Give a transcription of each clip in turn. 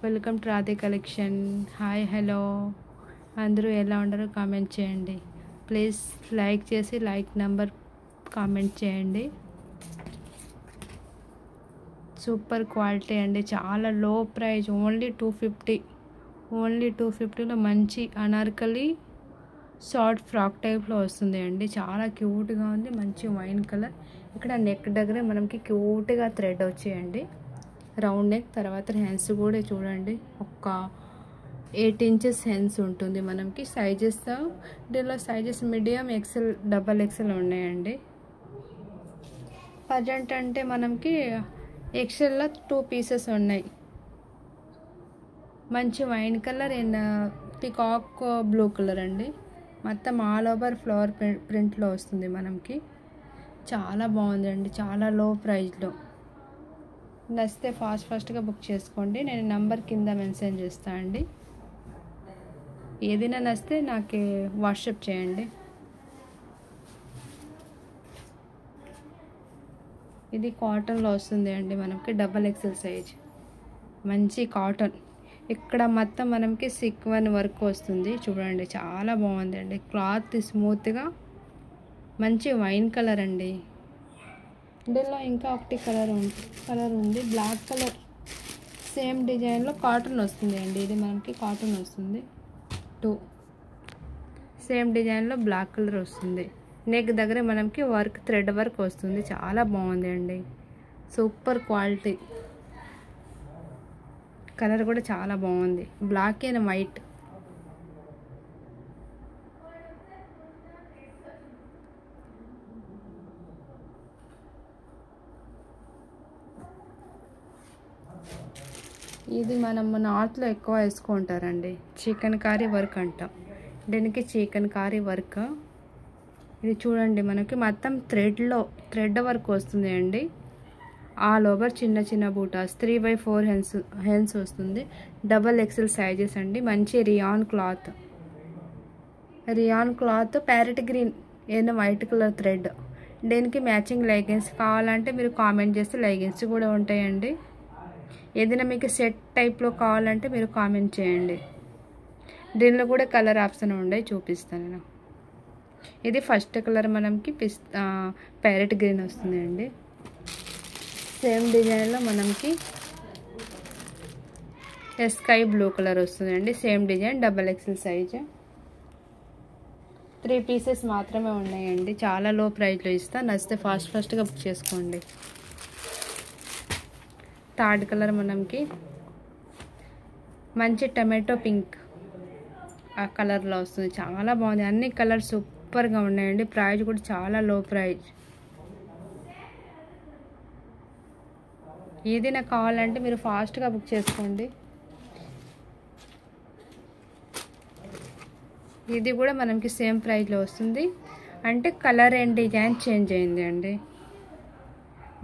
Welcome to Radhe collection. Hi, hello, అందరూ ఎలా ఉండరో comment చేయండి. ప్లీజ్ లైక్ చేసి లైక్ నెంబర్ కామెంట్ చేయండి. సూపర్ క్వాలిటీ అండి, చాలా లో ప్రైస్, ఓన్లీ 250. ఓన్లీ 250లో మంచి అనార్కలి షార్ట్ ఫ్రాక్ టైప్లో వస్తుంది అండి. చాలా క్యూట్గా ఉంది, మంచి వైన్ కలర్. ఇక్కడ నెక్ దగ్గర మనకి క్యూట్గా థ్రెడ్ వచ్చాయండి, రౌండ్ నెక్. తర్వాత హ్యాండ్స్ కూడా చూడండి, ఒక 8 ఇంచెస్ హ్యాండ్స్ ఉంటుంది మనకి. సైజెస్ దీనిలో sizes medium, XL, double XL ఉన్నాయండి. ప్రజెంట్ అంటే మనకి ఎక్సెల్లో 2 పీసెస్ ఉన్నాయి. మంచి wine colour and peacock blue colour అండి. మొత్తం ఆల్ ఓవర్ ఫ్లవర్ ప్రింట్లో వస్తుంది మనకి. చాలా బాగుందండి, చాలా లో ప్రైస్లో. నచ్చితే ఫాస్ట్గా బుక్ చేసుకోండి. నేను నంబర్ కింద మెన్షన్ చేస్తాను అండి. ఏదైనా నచ్చితే నాకు వాట్సాప్ చేయండి. ఇది కాటన్లో వస్తుంది అండి మనకి, డబల్ ఎక్సెల్ సైజ్, మంచి కాటన్. ఇక్కడ మొత్తం మనకి సీక్వెన్ వర్క్ వస్తుంది చూడండి, చాలా బాగుందండి. క్లాత్ స్మూత్గా మంచి వైన్ కలర్ అండి. ఇందులో ఇంకా ఒకటి కలర్ ఉంది, బ్లాక్ కలర్. సేమ్ డిజైన్లో కాటన్ వస్తుంది అండి. ఇది మనకి కాటన్ వస్తుంది 2. సేమ్ డిజైన్లో బ్లాక్ కలర్ వస్తుంది. నెక్ దగ్గర మనకి వర్క్, థ్రెడ్ వర్క్ వస్తుంది. చాలా బాగుంది అండి, సూపర్ క్వాలిటీ. కలర్ కూడా చాలా బాగుంది, బ్లాక్ అండ్ వైట్. ఇది మనం నార్త్లో ఎక్కువ వేసుకుంటారండి, చికెన్ కారీ వర్క్ అంటాం దీనికి, చికెన్ కారీ వర్క్. ఇది చూడండి మనకి మొత్తం థ్రెడ్ వర్క్ వస్తుంది అండి. ఆల్ ఓవర్ చిన్న చిన్న బూటాస్, 3/4 హ్యాండ్స్ వస్తుంది. డబల్ ఎక్సెల్ సైజెస్ అండి. మంచి rayon cloth, parrot green and white colour thread. దీనికి మ్యాచింగ్ లెగిన్స్ కావాలంటే మీరు కామెంట్ చేస్తే లెగిన్స్ కూడా ఉంటాయండి. ఏదైనా మీకు సెట్ టైప్లో కావాలంటే మీరు కామెంట్ చేయండి. దీనిలో కూడా కలర్ ఆప్షన్ ఉండే, చూపిస్తాను నేను. ఇది ఫస్ట్ కలర్ మనకి ప్యారెట్ గ్రీన్ వస్తుంది అండి. సేమ్ డిజైన్లో మనకి స్కై బ్లూ కలర్ వస్తుంది అండి. Same design, double XL size. 3 pieces మాత్రమే ఉన్నాయండి. చాలా లో ప్రైస్లో ఇస్తా, నచ్చితే ఫాస్ట్గా బుక్ చేసుకోండి. థర్డ్ కలర్ మనకి మంచి టమాటో పింక్ ఆ కలర్లో వస్తుంది. చాలా బాగుంది, అన్ని కలర్స్ సూపర్గా ఉన్నాయండి. ప్రైస్ కూడా చాలా లో ప్రైస్. ఏదైనా కావాలంటే మీరు ఫాస్ట్గా బుక్ చేసుకోండి. ఇది కూడా మనకి సేమ్ ప్రైస్లో వస్తుంది, అంటే కలర్ అండ్ డిజైన్ చేంజ్ అయింది అండి.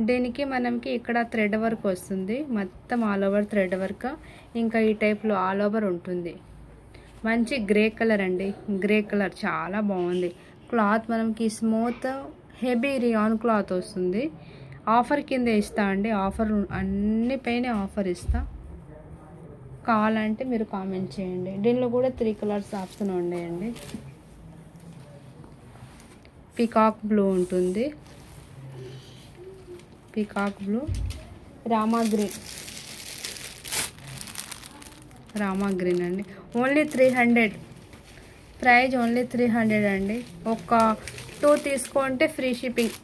దీనికి మనకి ఇక్కడ థ్రెడ్ వర్క్ వస్తుంది, మొత్తం ఆల్ ఓవర్ థ్రెడ్ వర్క్. ఇంకా ఈ టైప్లో ఆల్ ఓవర్ ఉంటుంది. మంచి గ్రే కలర్ అండి, గ్రే కలర్ చాలా బాగుంది. క్లాత్ మనకి స్మూత్ హెవీ రియాన్ క్లాత్ వస్తుంది. ఆఫర్ కింద ఇస్తా అండి, ఆఫర్ అన్ని పైన ఆఫర్ ఇస్తా. కావాలంటే మీరు కామెంట్ చేయండి. దీనిలో కూడా 3 కలర్స్ ఆప్షన్ ఉన్నాయండి. పికాక్ బ్లూ ఉంటుంది, పికాక్ బ్లూ, రామా గ్రీన్ అండి. ఓన్లీ 300 ప్రైజ్, ఓన్లీ 300 అండి. ఒక 2 తీసుకుంటే ఫ్రీ షిప్పింగ్,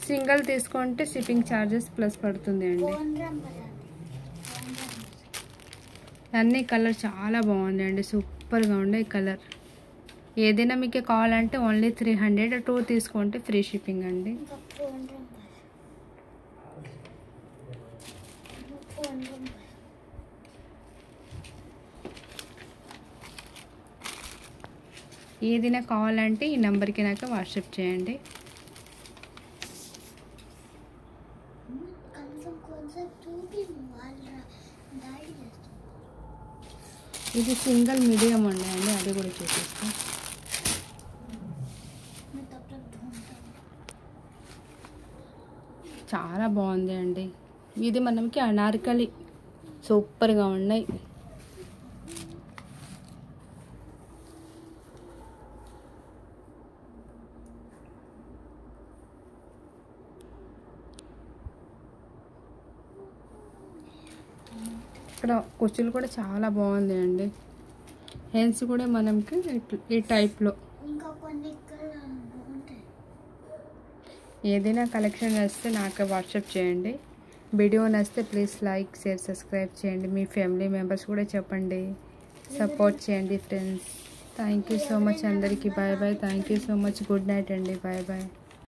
సింగిల్ తీసుకుంటే షిప్పింగ్ ఛార్జెస్ ప్లస్ పడుతుంది అండి. అన్ని కలర్ చాలా బాగుంది అండి, సూపర్గా ఉండే కలర్. ఏదైనా మీకు కావాలంటే ఓన్లీ 300, 2 తీసుకుంటే ఫ్రీ షిప్పింగ్ అండి. ఏదైనా కావాలంటే ఈ నెంబర్కి నాకు వాట్సాప్ చేయండి. ఇది సింగిల్ మీడియం ఉన్నాయండి, అది కూడా చూపిస్తాం. చాలా బాగుంది అండి. ఇది మనకి అనార్కలి సూపర్గా ఉన్నాయి. ఇక్కడ కుర్చీలు కూడా చాలా బాగుంది అండి. హెన్స్ కూడా మనకి ఈ టైప్లో ఏదైనా కలెక్షన్ వస్తే నాకు వాట్సాప్ చేయండి. వీడియో నచ్చితే ప్లీజ్ లైక్, షేర్, సబ్స్క్రైబ్ చేయండి. మీ ఫ్యామిలీ మెంబర్స్ కూడా చెప్పండి, సపోర్ట్ చేయండి friends. Thank you so much అందరికీ. Bye bye. Thank you so much. Good night అండి. Bye bye.